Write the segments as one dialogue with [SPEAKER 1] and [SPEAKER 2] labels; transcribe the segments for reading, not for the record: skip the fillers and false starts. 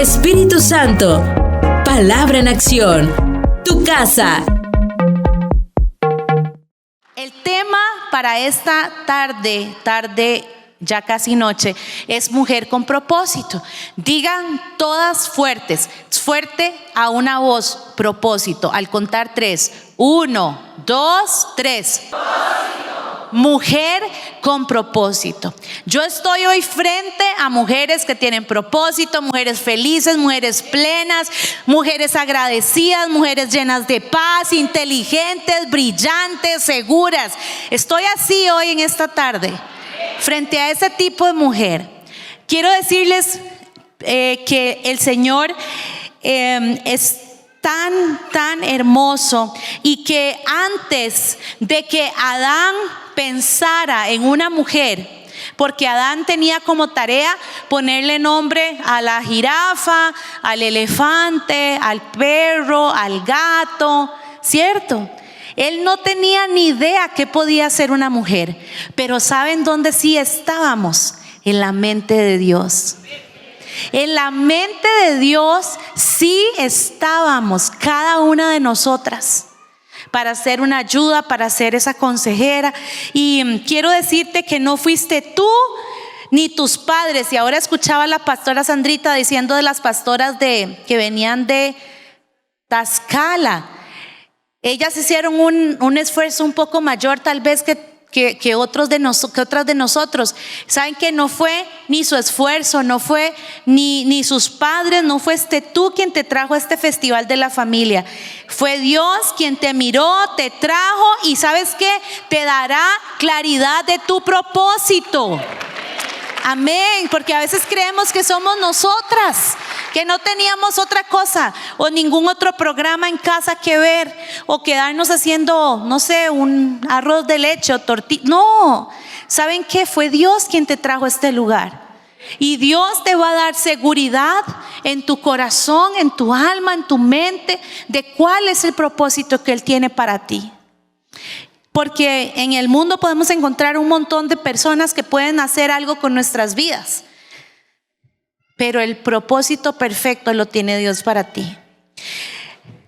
[SPEAKER 1] Espíritu Santo, palabra en acción, tu casa.
[SPEAKER 2] El tema para esta tarde ya casi noche, es mujer con propósito. Digan todas fuertes, fuerte a una voz, propósito. Al contar 3, 1, 2, 3. Mujer con propósito. Yo estoy hoy frente a mujeres que tienen propósito, mujeres felices, mujeres plenas, mujeres agradecidas, mujeres llenas de paz, inteligentes, brillantes, seguras. Estoy así hoy en esta tarde, frente a ese tipo de mujer. Quiero decirles que el Señor es tan hermoso, y que antes de que Adán pensara en una mujer, porque Adán tenía como tarea ponerle nombre a la jirafa, al elefante, al perro, al gato, ¿cierto? Él no tenía ni idea qué podía ser una mujer, pero ¿saben dónde sí estábamos? En la mente de Dios. En la mente de Dios sí estábamos cada una de nosotras, para ser una ayuda, para ser esa consejera. Y quiero decirte que no fuiste tú ni tus padres. Y ahora escuchaba a la pastora Sandrita diciendo de las pastoras que venían de Tlaxcala. Ellas hicieron un esfuerzo un poco mayor tal vez que otras de nosotros. Saben que no fue ni su esfuerzo, no fue ni sus padres, no fuiste tú quien te trajo a este festival de la familia. Fue Dios quien te miró, te trajo, y ¿sabes qué? Te dará claridad de tu propósito. Amén, porque a veces creemos que somos nosotras, que no teníamos otra cosa o ningún otro programa en casa que ver, o quedarnos haciendo, no sé, un arroz de leche o tortilla. No, ¿saben qué? Fue Dios quien te trajo a este lugar, y Dios te va a dar seguridad en tu corazón, en tu alma, en tu mente, de cuál es el propósito que Él tiene para ti. Porque en el mundo podemos encontrar un montón de personas que pueden hacer algo con nuestras vidas, pero el propósito perfecto lo tiene Dios para ti.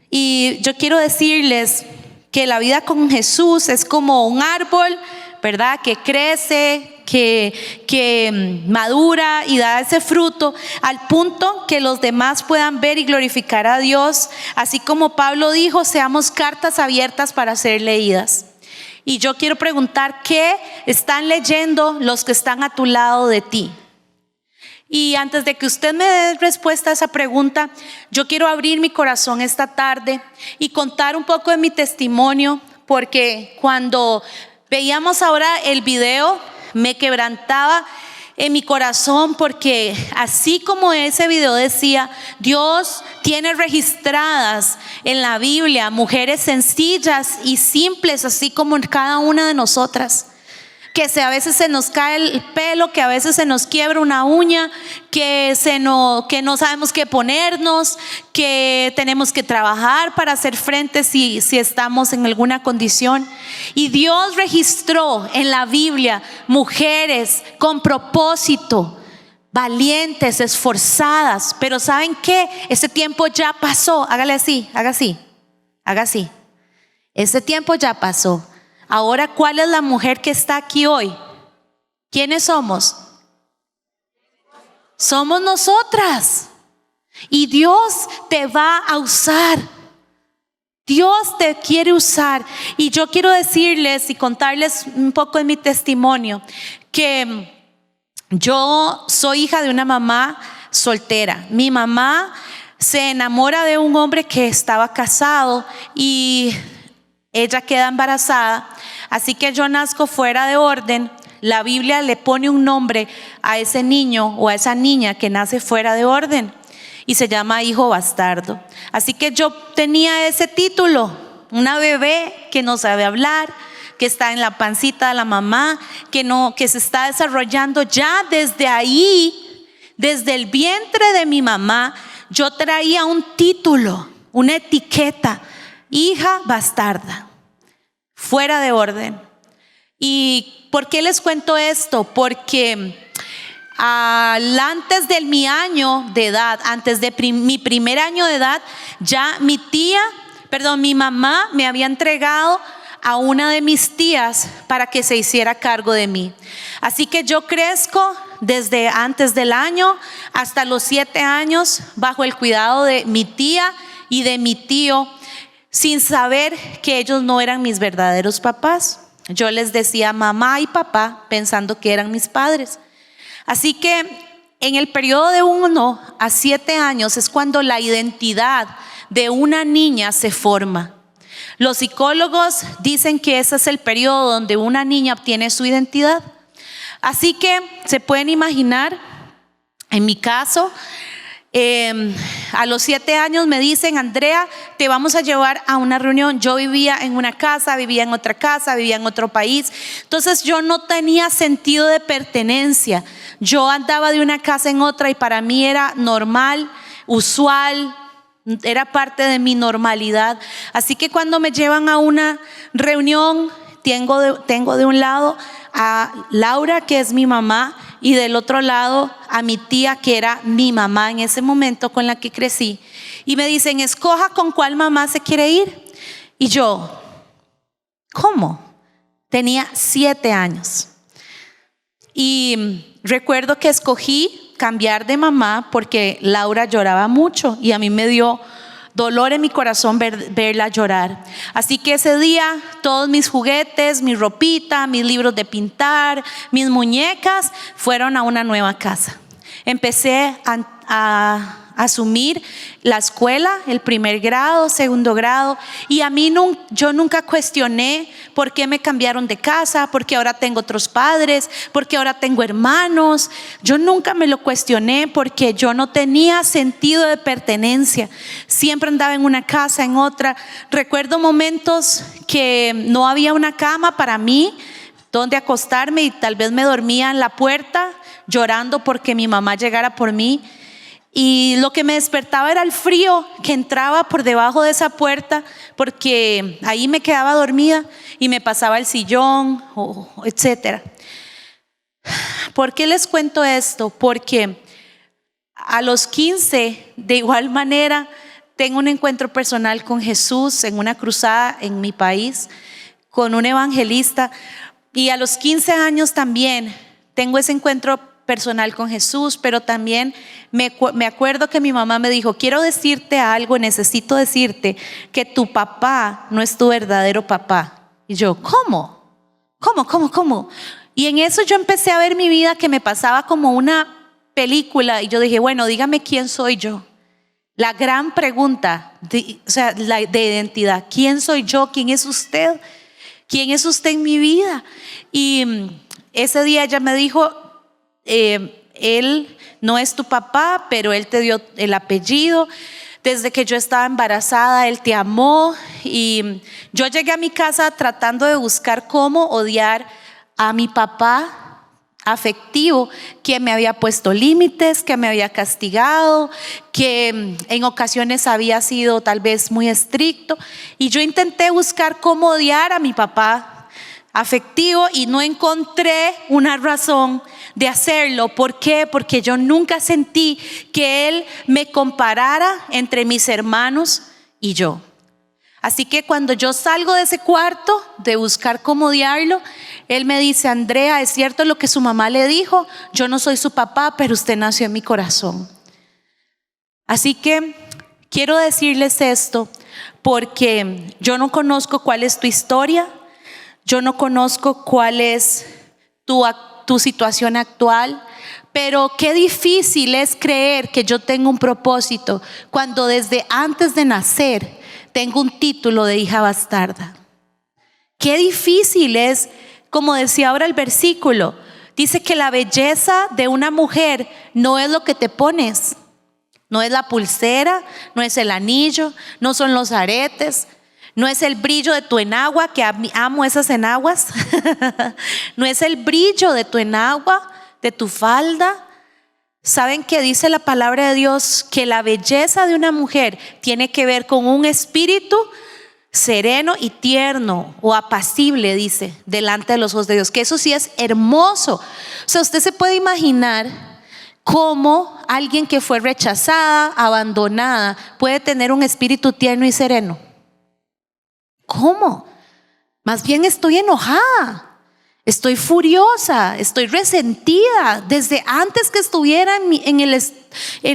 [SPEAKER 2] Y yo quiero decirles que la vida con Jesús es como un árbol, ¿verdad? Que crece, que madura y da ese fruto al punto que los demás puedan ver y glorificar a Dios. Así como Pablo dijo, seamos cartas abiertas para ser leídas. Y yo quiero preguntar, ¿qué están leyendo los que están a tu lado de ti? Y antes de que usted me dé respuesta a esa pregunta, yo quiero abrir mi corazón esta tarde y contar un poco de mi testimonio, porque cuando veíamos ahora el video me quebrantaba en mi corazón, porque así como ese video decía, Dios tiene registradas en la Biblia mujeres sencillas y simples, así como cada una de nosotras, que a veces se nos cae el pelo, que a veces se nos quiebra una uña, que no sabemos qué ponernos, que tenemos que trabajar para hacer frente si estamos en alguna condición. Y Dios registró en la Biblia mujeres con propósito, valientes, esforzadas. Pero ¿saben qué? Ese tiempo ya pasó. Hágale así, haga así. Ese tiempo ya pasó. Ahora, ¿cuál es la mujer que está aquí hoy? ¿Quiénes somos? Somos nosotras. Y Dios te va a usar. Dios te quiere usar. Y yo quiero decirles y contarles un poco de mi testimonio, que yo soy hija de una mamá soltera. Mi mamá se enamora de un hombre que estaba casado y ella queda embarazada, así que yo nazco fuera de orden. La Biblia le pone un nombre a ese niño o a esa niña que nace fuera de orden, y se llama hijo bastardo. Así que yo tenía ese título, una bebé que no sabe hablar, que está en la pancita de la mamá, que se está desarrollando ya desde ahí, desde el vientre de mi mamá. Yo traía un título, una etiqueta: hija bastarda, fuera de orden. ¿Y por qué les cuento esto? Porque antes de mi año de edad, antes de mi primer año de edad, ya mi mamá me había entregado a una de mis tías para que se hiciera cargo de mí. Así que yo crezco desde antes del año hasta los 7 años bajo el cuidado de mi tía y de mi tío, sin saber que ellos no eran mis verdaderos papás. Yo les decía mamá y papá pensando que eran mis padres. Así que en el periodo de 1 a 7 años es cuando la identidad de una niña se forma. Los psicólogos dicen que ese es el periodo donde una niña obtiene su identidad. Así que se pueden imaginar, en mi caso, a los 7 años me dicen: Andrea, te vamos a llevar a una reunión. Yo vivía en una casa, vivía en otra casa, vivía en otro país. Entonces yo no tenía sentido de pertenencia. Yo andaba de una casa en otra y para mí era normal, usual, era parte de mi normalidad. Así que cuando me llevan a una reunión, tengo de un lado a Laura, que es mi mamá, y del otro lado a mi tía, que era mi mamá en ese momento, con la que crecí. Y me dicen: escoja con cuál mamá se quiere ir. Y yo, ¿cómo? Tenía 7 años. Y recuerdo que escogí cambiar de mamá porque Laura lloraba mucho y a mí me dio dolor en mi corazón verla llorar. Así que ese día todos mis juguetes, mi ropita, mis libros de pintar, mis muñecas fueron a una nueva casa. Empecé a asumir la escuela, el primer grado, segundo grado, y yo nunca cuestioné por qué me cambiaron de casa, por qué ahora tengo otros padres, por qué ahora tengo hermanos. Yo nunca me lo cuestioné porque yo no tenía sentido de pertenencia. Siempre andaba en una casa, en otra. Recuerdo momentos que no había una cama para mí donde acostarme y tal vez me dormía en la puerta llorando porque mi mamá llegara por mí. Y lo que me despertaba era el frío que entraba por debajo de esa puerta, porque ahí me quedaba dormida y me pasaba el sillón, etcétera. ¿Por qué les cuento esto? Porque a los 15, de igual manera, tengo un encuentro personal con Jesús en una cruzada en mi país, con un evangelista. Y a los 15 años también tengo ese encuentro personal con Jesús, pero también me acuerdo que mi mamá me dijo: quiero decirte algo, necesito decirte que tu papá no es tu verdadero papá. Y yo, ¿cómo? Y en eso yo empecé a ver mi vida, que me pasaba como una película, y yo dije: bueno, dígame quién soy yo. La gran pregunta de identidad: ¿quién soy yo? ¿Quién es usted? ¿Quién es usted en mi vida? Y ese día ella me dijo: él no es tu papá, pero él te dio el apellido. Desde que yo estaba embarazada, él te amó. Y yo llegué a mi casa tratando de buscar cómo odiar a mi papá afectivo, que me había puesto límites, que me había castigado, que en ocasiones había sido tal vez muy estricto. Y yo intenté buscar cómo odiar a mi papá afectivo y no encontré una razón de hacerlo. ¿Por qué? Porque yo nunca sentí que él me comparara entre mis hermanos y yo. Así que cuando yo salgo de ese cuarto de buscar cómo odiarlo, él me dice: Andrea, es cierto lo que su mamá le dijo, yo no soy su papá, pero usted nació en mi corazón. Así que quiero decirles esto porque yo no conozco cuál es tu historia, yo no conozco cuál es tu situación actual, pero qué difícil es creer que yo tengo un propósito cuando desde antes de nacer tengo un título de hija bastarda. Qué difícil es, como decía ahora el versículo, dice que la belleza de una mujer no es lo que te pones, no es la pulsera, no es el anillo, no son los aretes, no es el brillo de tu enagua, que amo esas enaguas. No es el brillo de tu enagua, de tu falda. ¿Saben qué dice la palabra de Dios? Que la belleza de una mujer tiene que ver con un espíritu sereno y tierno o apacible, dice, delante de los ojos de Dios, que eso sí es hermoso. O sea, usted se puede imaginar cómo alguien que fue rechazada, abandonada, puede tener un espíritu tierno y sereno. ¿Cómo? Más bien estoy enojada, estoy furiosa, estoy resentida. Desde antes que estuviera en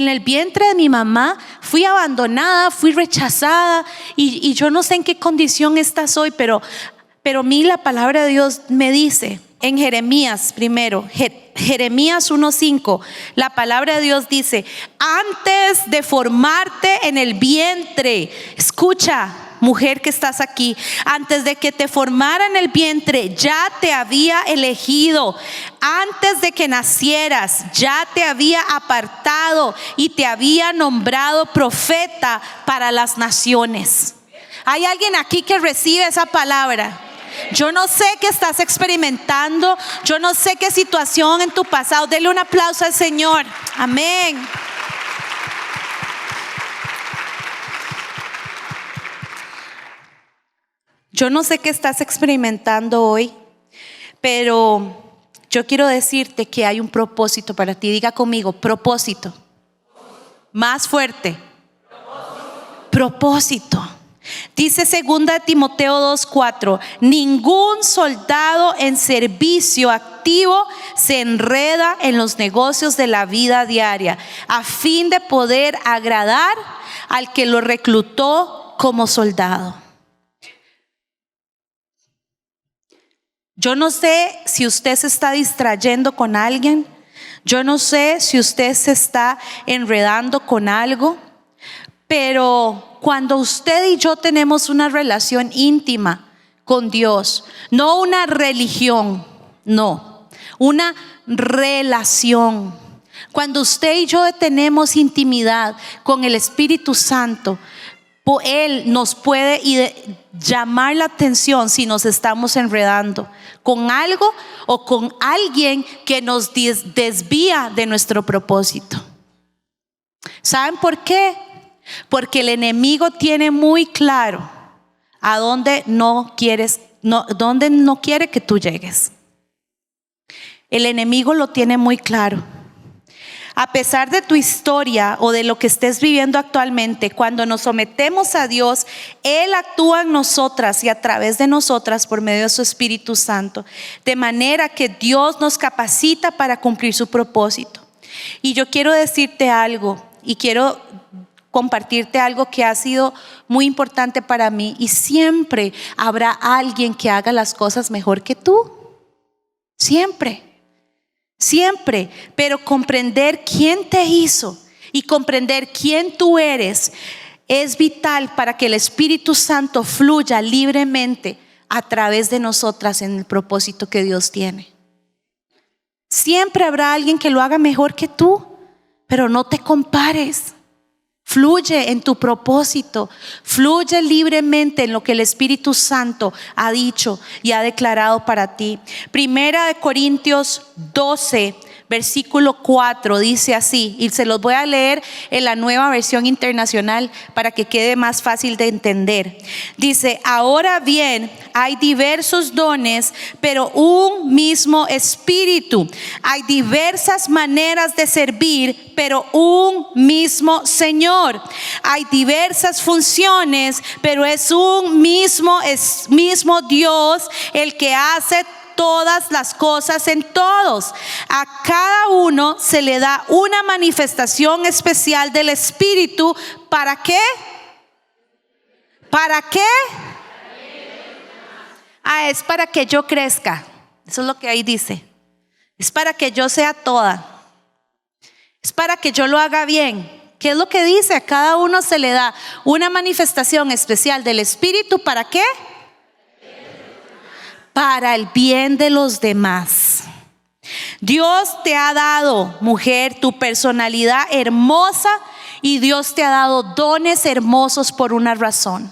[SPEAKER 2] el vientre de mi mamá, fui abandonada, fui rechazada, y yo no sé en qué condición estás hoy, pero a mí la palabra de Dios me dice en Jeremías primero, Jeremías 1:5, la palabra de Dios dice: antes de formarte en el vientre, escucha, mujer que estás aquí, antes de que te formara en el vientre, ya te había elegido. Antes de que nacieras, ya te había apartado y te había nombrado profeta para las naciones. ¿Hay alguien aquí que recibe esa palabra? Yo no sé qué estás experimentando, yo no sé qué situación en tu pasado. Dele un aplauso al Señor. Amén. Yo no sé qué estás experimentando hoy, pero yo quiero decirte que hay un propósito para ti. Diga conmigo, propósito. Más fuerte. Propósito. Dice 2 Timoteo 2:4: ningún soldado en servicio activo se enreda en los negocios de la vida diaria a fin de poder agradar al que lo reclutó como soldado. Yo no sé si usted se está distrayendo con alguien, yo no sé si usted se está enredando con algo, pero cuando usted y yo tenemos una relación íntima con Dios, no una religión, no, una relación. Cuando usted y yo tenemos intimidad con el Espíritu Santo, Él nos puede llamar la atención si nos estamos enredando con algo o con alguien que nos desvía de nuestro propósito. ¿Saben por qué? Porque el enemigo tiene muy claro a dónde dónde no quiere que tú llegues. El enemigo lo tiene muy claro. A pesar de tu historia o de lo que estés viviendo actualmente, cuando nos sometemos a Dios, Él actúa en nosotras y a través de nosotras por medio de su Espíritu Santo, de manera que Dios nos capacita para cumplir su propósito. Y yo quiero decirte algo, y quiero compartirte algo que ha sido muy importante para mí, y siempre habrá alguien que haga las cosas mejor que tú. Siempre. Pero comprender quién te hizo y comprender quién tú eres es vital para que el Espíritu Santo fluya libremente a través de nosotras en el propósito que Dios tiene. Siempre habrá alguien que lo haga mejor que tú, pero no te compares. Fluye en tu propósito, fluye libremente en lo que el Espíritu Santo ha dicho y ha declarado para ti. 1 Corintios 12, versículo 4 dice así, y se los voy a leer en la Nueva Versión Internacional para que quede más fácil de entender. Dice: ahora bien, hay diversos dones, pero un mismo Espíritu. Hay diversas maneras de servir, pero un mismo Señor. Hay diversas funciones, pero es un mismo Dios el que hace todas las cosas en todos. A cada uno se le da una manifestación especial del Espíritu. ¿Para qué? ¿Para qué? Es para que yo crezca. Eso es lo que ahí dice. Es para que yo sea toda. Es para que yo lo haga bien. ¿Qué es lo que dice? A cada uno se le da una manifestación especial del Espíritu. ¿Para qué? Para el bien de los demás. Dios te ha dado, mujer, tu personalidad hermosa, y Dios te ha dado dones hermosos por una razón.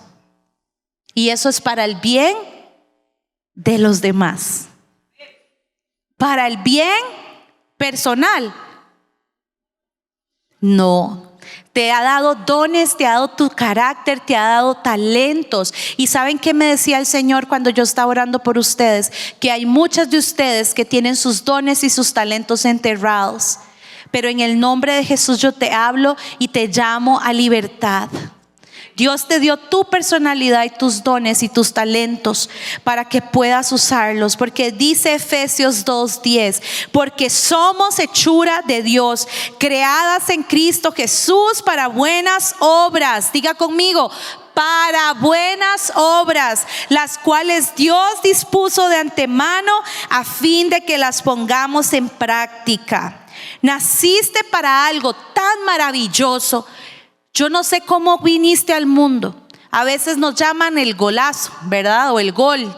[SPEAKER 2] Y eso es para el bien de los demás. Para el bien personal. No. Te ha dado dones, te ha dado tu carácter, te ha dado talentos. ¿Y saben qué me decía el Señor cuando yo estaba orando por ustedes? Que hay muchas de ustedes que tienen sus dones y sus talentos enterrados. Pero en el nombre de Jesús yo te hablo y te llamo a libertad. Dios te dio tu personalidad y tus dones y tus talentos para que puedas usarlos, porque dice Efesios 2:10, porque somos hechura de Dios, creadas en Cristo Jesús para buenas obras. Diga conmigo, para buenas obras, las cuales Dios dispuso de antemano a fin de que las pongamos en práctica. Naciste para algo tan maravilloso. Yo no sé cómo viniste al mundo. A veces nos llaman el golazo, ¿verdad? O el gol.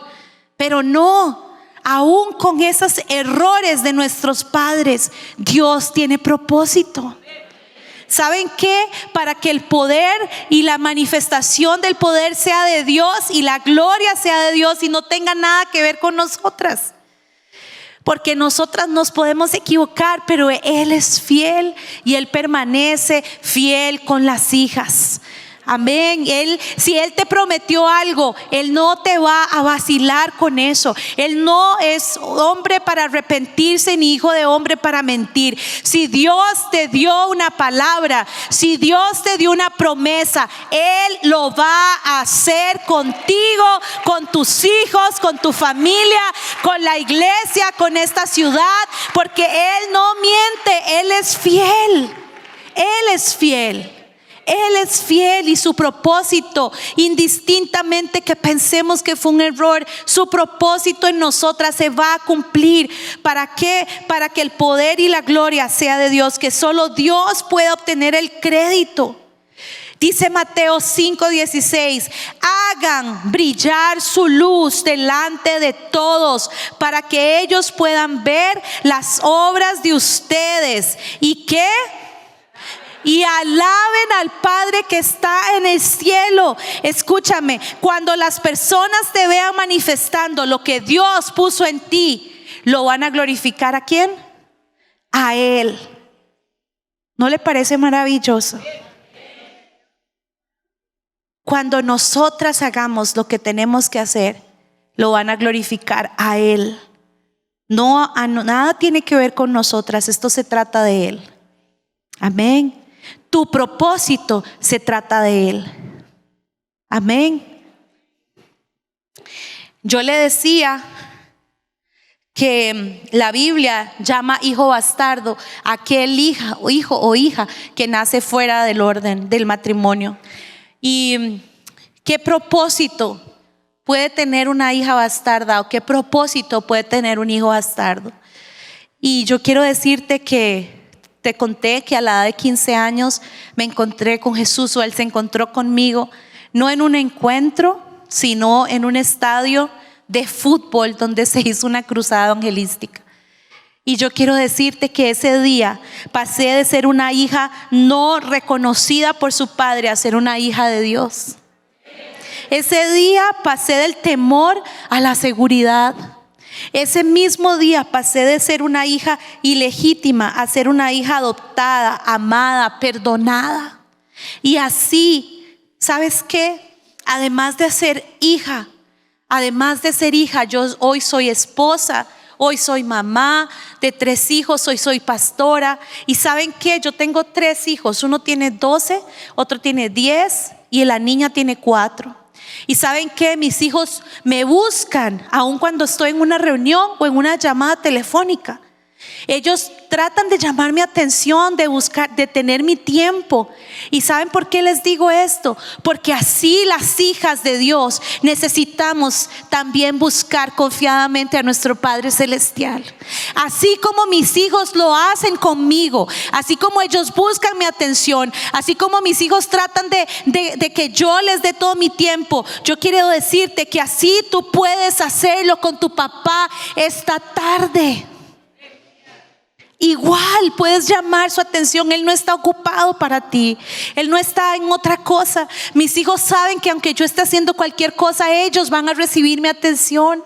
[SPEAKER 2] Pero no, aún con esos errores de nuestros padres, Dios tiene propósito. ¿Saben qué? Para que el poder y la manifestación del poder sea de Dios y la gloria sea de Dios y no tenga nada que ver con nosotras. Porque nosotras nos podemos equivocar, pero Él es fiel y Él permanece fiel con las hijas. Amén. Si Él te prometió algo, Él no te va a vacilar con eso. Él no es hombre para arrepentirse ni hijo de hombre para mentir. Si Dios te dio una palabra, si Dios te dio una promesa, Él lo va a hacer contigo, con tus hijos, con tu familia, con la iglesia, con esta ciudad, porque Él no miente, Él es fiel. Él es fiel. Él es fiel y su propósito, indistintamente que pensemos que fue un error, su propósito en nosotras se va a cumplir. ¿Para qué? Para que el poder y la gloria sea de Dios, que solo Dios puede obtener el crédito. Dice Mateo 5:16, hagan brillar su luz delante de todos para que ellos puedan ver las obras de ustedes. ¿Y qué? Y alaben al Padre que está en el cielo. Escúchame, cuando las personas te vean manifestando lo que Dios puso en ti, ¿lo van a glorificar a quién? A Él. ¿No le parece maravilloso? Cuando nosotras hagamos lo que tenemos que hacer, lo van a glorificar a Él. Nada tiene que ver con nosotras, esto se trata de Él. Amén. Tu propósito se trata de Él. Amén. Yo le decía que la Biblia llama hijo bastardo a aquel hijo o hija que nace fuera del orden del matrimonio. ¿Y qué propósito puede tener una hija bastarda o qué propósito puede tener un hijo bastardo? Y yo quiero decirte que te conté que a la edad de 15 años me encontré con Jesús, o Él se encontró conmigo, no en un encuentro, sino en un estadio de fútbol donde se hizo una cruzada evangelística. Y yo quiero decirte que ese día pasé de ser una hija no reconocida por su padre a ser una hija de Dios. Ese día pasé del temor a la seguridad. Ese mismo día pasé de ser una hija ilegítima a ser una hija adoptada, amada, perdonada. Y así, ¿sabes qué? Además de ser hija, yo hoy soy esposa, hoy soy mamá de 3 hijos, hoy soy pastora. Y ¿saben qué? Yo tengo 3 hijos, uno tiene 12, otro tiene 10 y la niña tiene 4. Y ¿saben qué? Mis hijos me buscan aun cuando estoy en una reunión o en una llamada telefónica. Ellos tratan de llamar mi atención, de buscar, de tener mi tiempo. ¿Y saben por qué les digo esto? Porque así las hijas de Dios necesitamos también buscar confiadamente a nuestro Padre Celestial. Así como mis hijos lo hacen conmigo, así como ellos buscan mi atención, así como mis hijos tratan de que yo les dé todo mi tiempo, yo quiero decirte que así tú puedes hacerlo con tu papá esta tarde. Igual puedes llamar su atención. Él no está ocupado para ti, Él no está en otra cosa. Mis hijos saben que aunque yo esté haciendo cualquier cosa, ellos van a recibir mi atención.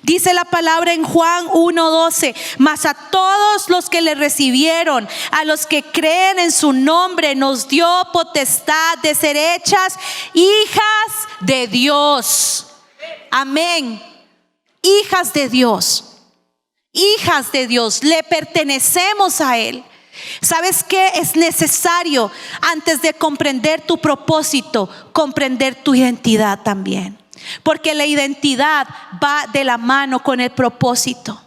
[SPEAKER 2] Dice la palabra en Juan 1:12: mas a todos los que le recibieron, a los que creen en su nombre, nos dio potestad de ser hechas hijas de Dios. Amén. Hijas de Dios. Hijas de Dios, le pertenecemos a Él. ¿Sabes qué? Es necesario, antes de comprender tu propósito, comprender tu identidad también. Porque la identidad va de la mano con el propósito.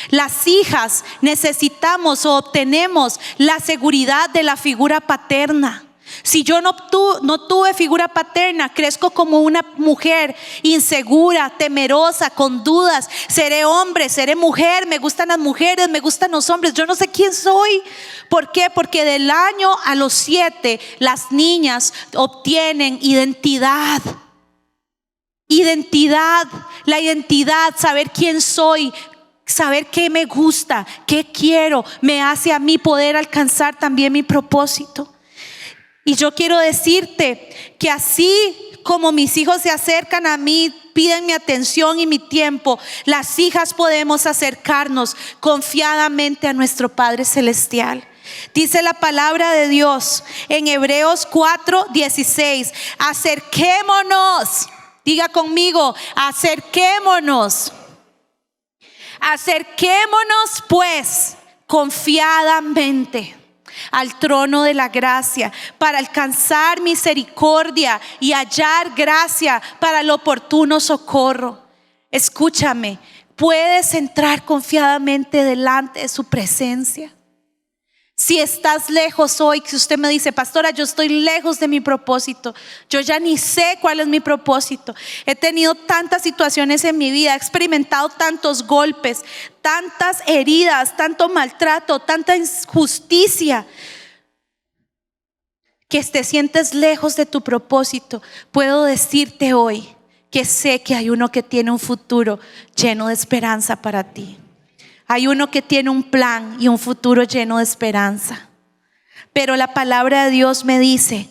[SPEAKER 2] Las hijas necesitamos o obtenemos la seguridad de la figura paterna. Si yo no tuve figura paterna, crezco como una mujer insegura, temerosa, con dudas. Seré hombre, seré mujer, me gustan las mujeres, me gustan los hombres, yo no sé quién soy. ¿Por qué? Porque del año a los 7 las niñas obtienen identidad. Identidad, la identidad, saber quién soy, saber qué me gusta, qué quiero, me hace a mí poder alcanzar también mi propósito. Y yo quiero decirte que así como mis hijos se acercan a mí, piden mi atención y mi tiempo, las hijas podemos acercarnos confiadamente a nuestro Padre Celestial. Dice la palabra de Dios en Hebreos 4:16: acerquémonos, diga conmigo, acerquémonos. Acerquémonos pues confiadamente al trono de la gracia para alcanzar misericordia y hallar gracia para el oportuno socorro. Escúchame, puedes entrar confiadamente delante de su presencia. Si estás lejos hoy, que usted me dice: pastora, yo estoy lejos de mi propósito, yo ya ni sé cuál es mi propósito, he tenido tantas situaciones en mi vida, he experimentado tantos golpes, tantas heridas, tanto maltrato, tanta injusticia, que te sientes lejos de tu propósito. Puedo decirte hoy que sé que hay uno que tiene un futuro lleno de esperanza para ti. Hay uno que tiene un plan y un futuro lleno de esperanza. Pero la palabra de Dios me dice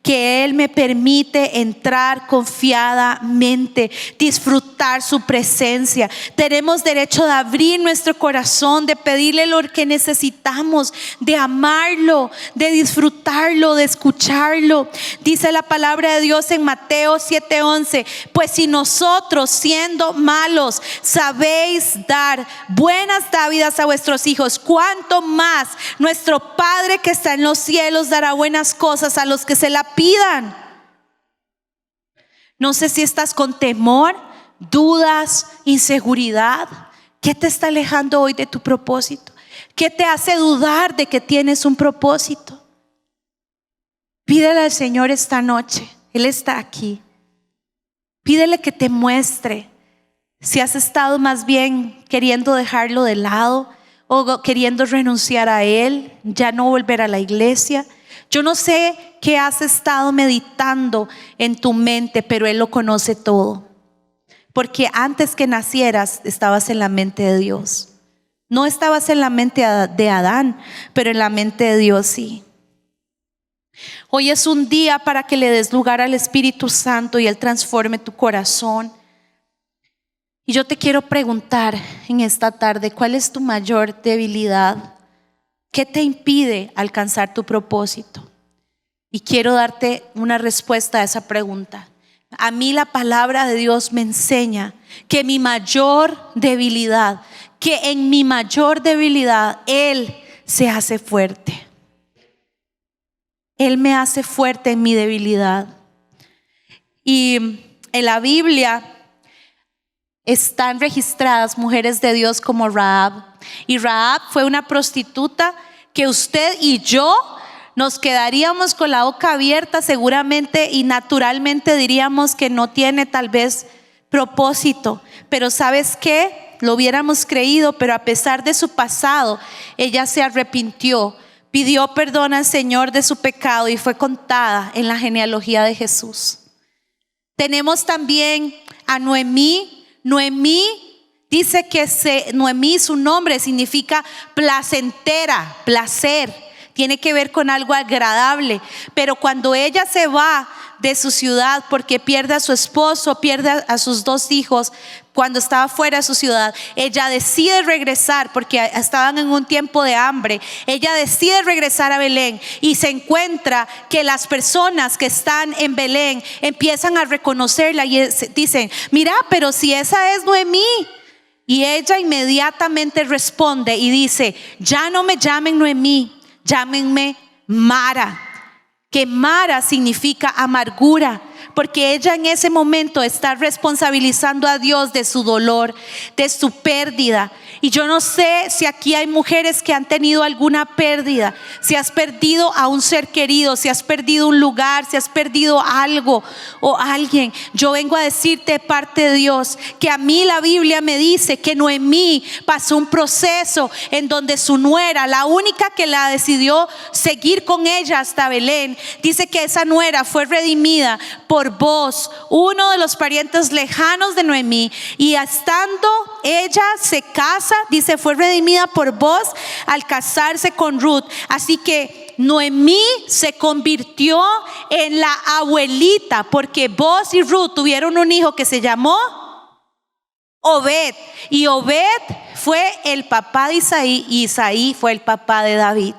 [SPEAKER 2] que Él me permite entrar confiadamente, disfrutar su presencia. Tenemos derecho de abrir nuestro corazón, de pedirle lo que necesitamos, de amarlo, de disfrutarlo, de escucharlo. Dice la palabra de Dios en Mateo 7:11: pues si nosotros, siendo malos, sabéis dar buenas dádivas a vuestros hijos, cuánto más nuestro Padre que está en los cielos dará buenas cosas a los que se la pidan. No sé si estás con temor, dudas, inseguridad. ¿Qué te está alejando hoy de tu propósito? ¿Qué te hace dudar de que tienes un propósito? Pídele al Señor esta noche. Él está aquí. Pídele que te muestre si has estado más bien queriendo dejarlo de lado o queriendo renunciar a Él, ya no volver a la iglesia. Yo no sé qué has estado meditando en tu mente, pero Él lo conoce todo. Porque antes que nacieras estabas en la mente de Dios. No estabas en la mente de Adán, pero en la mente de Dios sí. Hoy es un día para que le des lugar al Espíritu Santo y Él transforme tu corazón. Y yo te quiero preguntar en esta tarde, ¿cuál es tu mayor debilidad? ¿Qué te impide alcanzar tu propósito? Y quiero darte una respuesta a esa pregunta. A mí la palabra de Dios me enseña que mi mayor debilidad, que en mi mayor debilidad Él se hace fuerte. Él me hace fuerte en mi debilidad. Y en la Biblia están registradas mujeres de Dios como Rahab. Y Rahab fue una prostituta que usted y yo nos quedaríamos con la boca abierta seguramente y naturalmente diríamos que no tiene tal vez propósito. Pero ¿sabes qué? Lo hubiéramos creído, pero a pesar de su pasado, ella se arrepintió, pidió perdón al Señor de su pecado y fue contada en la genealogía de Jesús. Tenemos también a Noemí. Noemí dice que Noemí, su nombre significa placentera, placer, tiene que ver con algo agradable. Pero cuando ella se va de su ciudad porque pierde a su esposo, pierde a sus 2 hijos, cuando estaba fuera de su ciudad. Ella decide regresar porque estaban en un tiempo de hambre. Ella decide regresar a Belén y se encuentra que las personas que están en Belén empiezan a reconocerla y dicen: mira, pero si esa es Noemí. Y ella inmediatamente responde y dice: ya no me llamen Noemí, llámenme Mara. Que Mara significa amargura, porque ella en ese momento está responsabilizando a Dios de su dolor, de su pérdida. Y yo no sé si aquí hay mujeres que han tenido alguna pérdida, si has perdido a un ser querido, si has perdido un lugar, si has perdido algo o alguien. Yo vengo a decirte de parte de Dios que a mí la Biblia me dice que Noemí pasó un proceso en donde su nuera, la única que la decidió seguir con ella hasta Belén, dice que esa nuera fue redimida por Boaz, uno de los parientes lejanos de Noemí, y estando ella se casa, dice, fue redimida por Boaz al casarse con Ruth. Así que Noemí se convirtió en la abuelita, porque Boaz y Ruth tuvieron un hijo que se llamó Obed, y Obed fue el papá de Isaí, y Isaí fue el papá de David.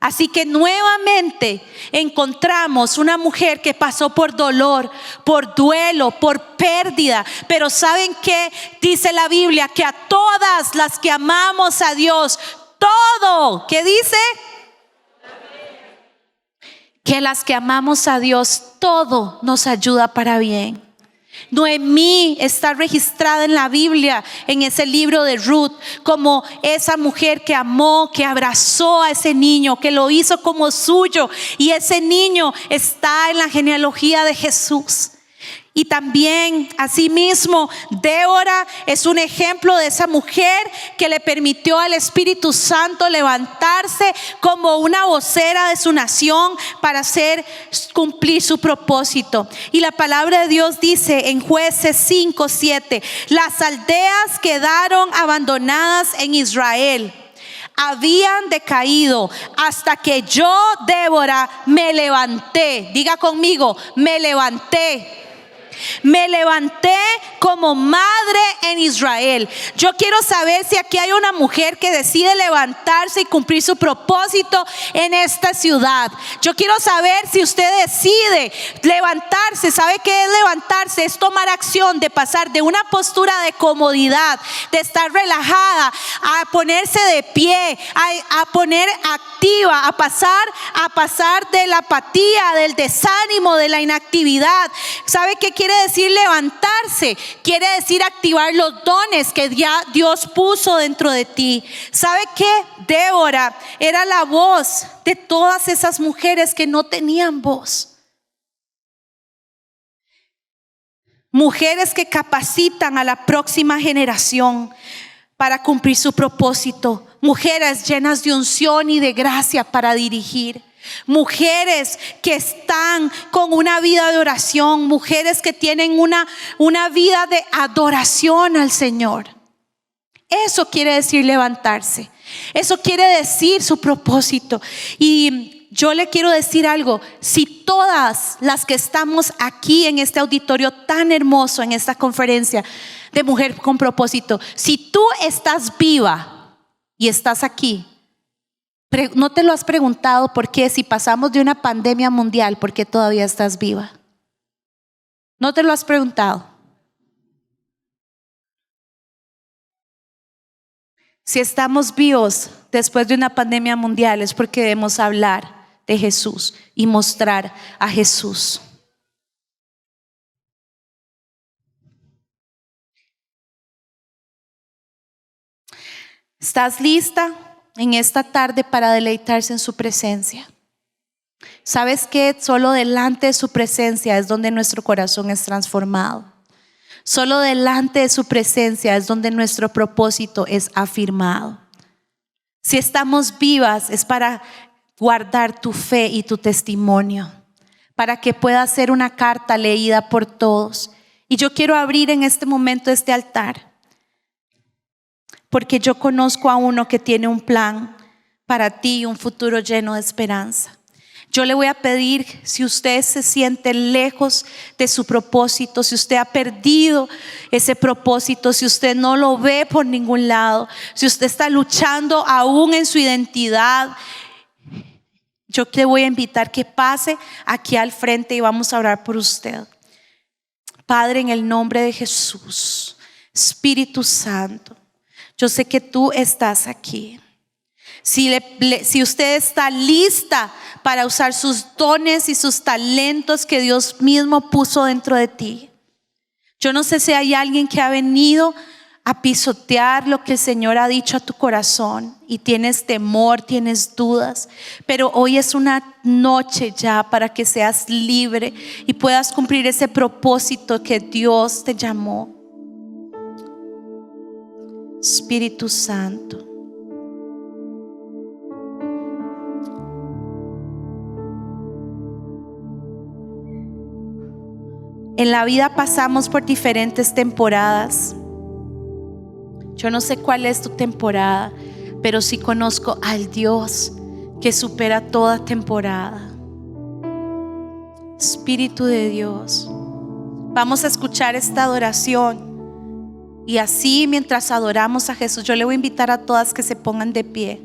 [SPEAKER 2] Así que nuevamente encontramos una mujer que pasó por dolor, por duelo, por pérdida. Pero ¿saben qué? Dice la Biblia que a todas las que amamos a Dios, todo, ¿qué dice? Que las que amamos a Dios, todo nos ayuda para bien. Noemí está registrada en la Biblia, en ese libro de Ruth, como esa mujer que amó, que abrazó a ese niño, que lo hizo como suyo, y ese niño está en la genealogía de Jesús. Y también, asimismo, Débora es un ejemplo de esa mujer que le permitió al Espíritu Santo levantarse como una vocera de su nación para hacer cumplir su propósito. Y la palabra de Dios dice en Jueces 5:7: las aldeas quedaron abandonadas en Israel, habían decaído hasta que yo, Débora, me levanté. Diga conmigo: me levanté. Me levanté como madre en Israel. Yo quiero saber si aquí hay una mujer que decide levantarse y cumplir su propósito en esta ciudad. Yo quiero saber si usted decide levantarse. ¿Sabe qué es levantarse? Es tomar acción, de pasar de una postura de comodidad, de estar relajada, a ponerse de pie, a poner activa, a pasar de la apatía, del desánimo, de la inactividad. ¿Sabe qué quiere decir levantarse? Quiere decir activar los dones que ya Dios puso dentro de ti. ¿Sabe qué? Débora era la voz de todas esas mujeres que no tenían voz. Mujeres que capacitan a la próxima generación para cumplir su propósito. Mujeres llenas de unción y de gracia para dirigir. Mujeres que están con una vida de oración, mujeres que tienen una vida de adoración al Señor. Eso quiere decir levantarse. Eso quiere decir su propósito. Y yo le quiero decir algo: si todas las que estamos aquí en este auditorio tan hermoso, en esta conferencia de Mujer con Propósito, si tú estás viva y estás aquí, ¿no te lo has preguntado por qué, si pasamos de una pandemia mundial, por qué todavía estás viva? ¿No te lo has preguntado? Si estamos vivos después de una pandemia mundial, es porque debemos hablar de Jesús y mostrar a Jesús. ¿Estás lista en esta tarde para deleitarse en su presencia? ¿Sabes qué? Solo delante de su presencia es donde nuestro corazón es transformado. Solo delante de su presencia es donde nuestro propósito es afirmado. Si estamos vivas es para guardar tu fe y tu testimonio, para que pueda ser una carta leída por todos. Y yo quiero abrir en este momento este altar, porque yo conozco a uno que tiene un plan para ti y un futuro lleno de esperanza. Yo le voy a pedir, si usted se siente lejos de su propósito, si usted ha perdido ese propósito, si usted no lo ve por ningún lado, si usted está luchando aún en su identidad, yo le voy a invitar que pase aquí al frente y vamos a orar por usted. Padre, en el nombre de Jesús, Espíritu Santo, yo sé que tú estás aquí. Si usted está lista para usar sus dones y sus talentos que Dios mismo puso dentro de ti. Yo no sé si hay alguien que ha venido a pisotear lo que el Señor ha dicho a tu corazón y tienes temor, tienes dudas, pero hoy es una noche ya para que seas libre y puedas cumplir ese propósito que Dios te llamó. Espíritu Santo, en la vida pasamos por diferentes temporadas. Yo no sé cuál es tu temporada, pero sí conozco al Dios que supera toda temporada. Espíritu de Dios, vamos a escuchar esta adoración. Y así mientras adoramos a Jesús, yo le voy a invitar a todas que se pongan de pie.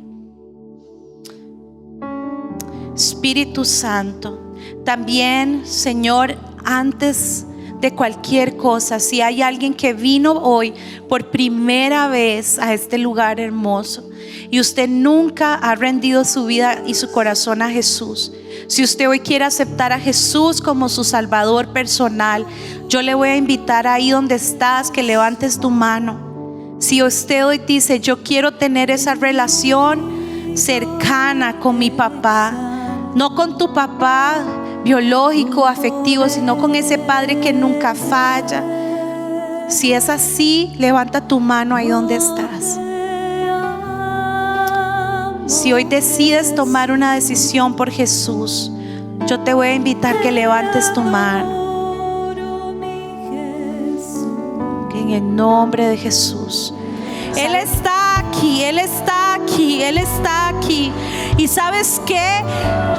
[SPEAKER 2] Espíritu Santo, también, Señor, antes de cualquier cosa, si hay alguien que vino hoy por primera vez a este lugar hermoso y usted nunca ha rendido su vida y su corazón a Jesús, si usted hoy quiere aceptar a Jesús como su Salvador personal, yo le voy a invitar ahí donde estás que levantes tu mano. Si usted hoy dice: yo quiero tener esa relación cercana con mi papá, no con tu papá biológico, afectivo, sino con ese Padre que nunca falla. Si es así, levanta tu mano ahí donde estás. Si hoy decides tomar una decisión por Jesús, yo te voy a invitar que levantes tu mano. Que en el nombre de Jesús. Él está aquí, Él está aquí, Él está aquí. Y ¿sabes qué?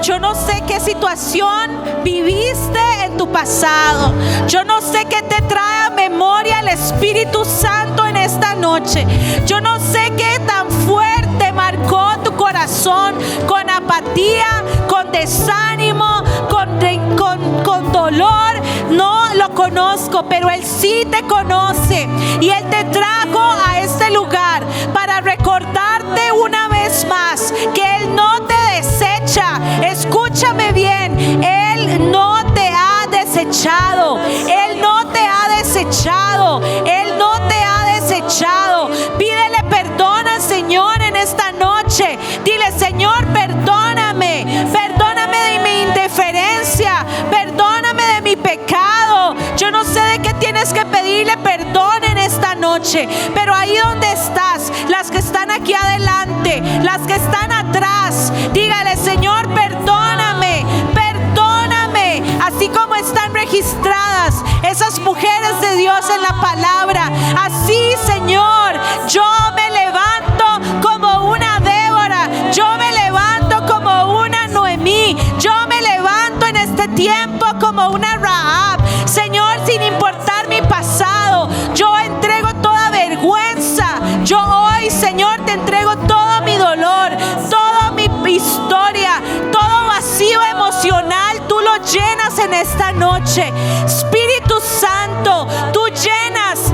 [SPEAKER 2] Yo no sé qué situación viviste en tu pasado. Yo no sé qué te trae a memoria el Espíritu Santo en esta noche. Yo no sé qué tan fuerte marcó tu corazón, con apatía, con desánimo, con dolor. No lo conozco, pero Él sí te conoce. Y Él te trajo a este lugar para recordarte una vez más que Él no te desecha. Escúchame bien, Él no te ha desechado. Él no te ha desechado. Él no te ha desechado. Pídele perdón al Señor en esta noche. Dile: Señor, perdóname. Perdóname de mi indiferencia. Perdóname de mi pecado. Yo no sé de qué tienes que pedirle perdón en esta noche, pero ahí donde estás, las que están aquí adelante, las que están atrás, dígale: Señor, perdóname, perdóname. Así como están registradas esas mujeres de Dios en la palabra, así, Señor, yo me levanto como una Débora, yo me levanto como una Noemí, yo me levanto en este tiempo como una Rahab. Señor, sin importar mi pasado, yo entrego toda vergüenza. Yo hoy, Señor, te entrego todo mi dolor, toda mi historia, todo vacío emocional. Tú lo llenas en esta noche. Espíritu Santo, tú llenas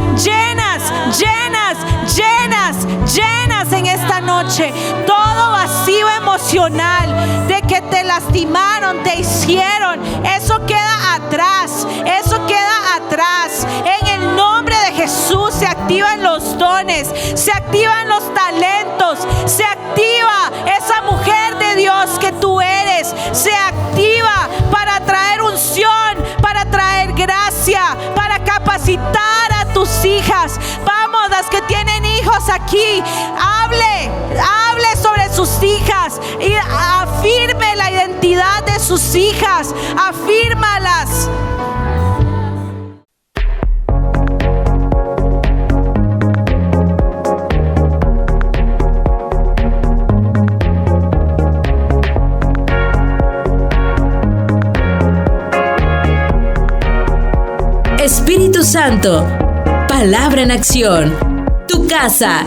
[SPEAKER 2] en esta noche todo vacío emocional de que te lastimaron, te hicieron. Eso queda atrás, eso queda atrás. En el nombre de Jesús se activan los dones, se activan los talentos, se activa esa mujer de Dios que tú eres, se activa para traer unción, para traer gracia, para capacitar a tus hijas. Vamos, las que tienen hijos aquí, hable sobre sus hijas y afirme la identidad de sus hijas, afírmalas.
[SPEAKER 1] Santo. Palabra en acción. Tu casa.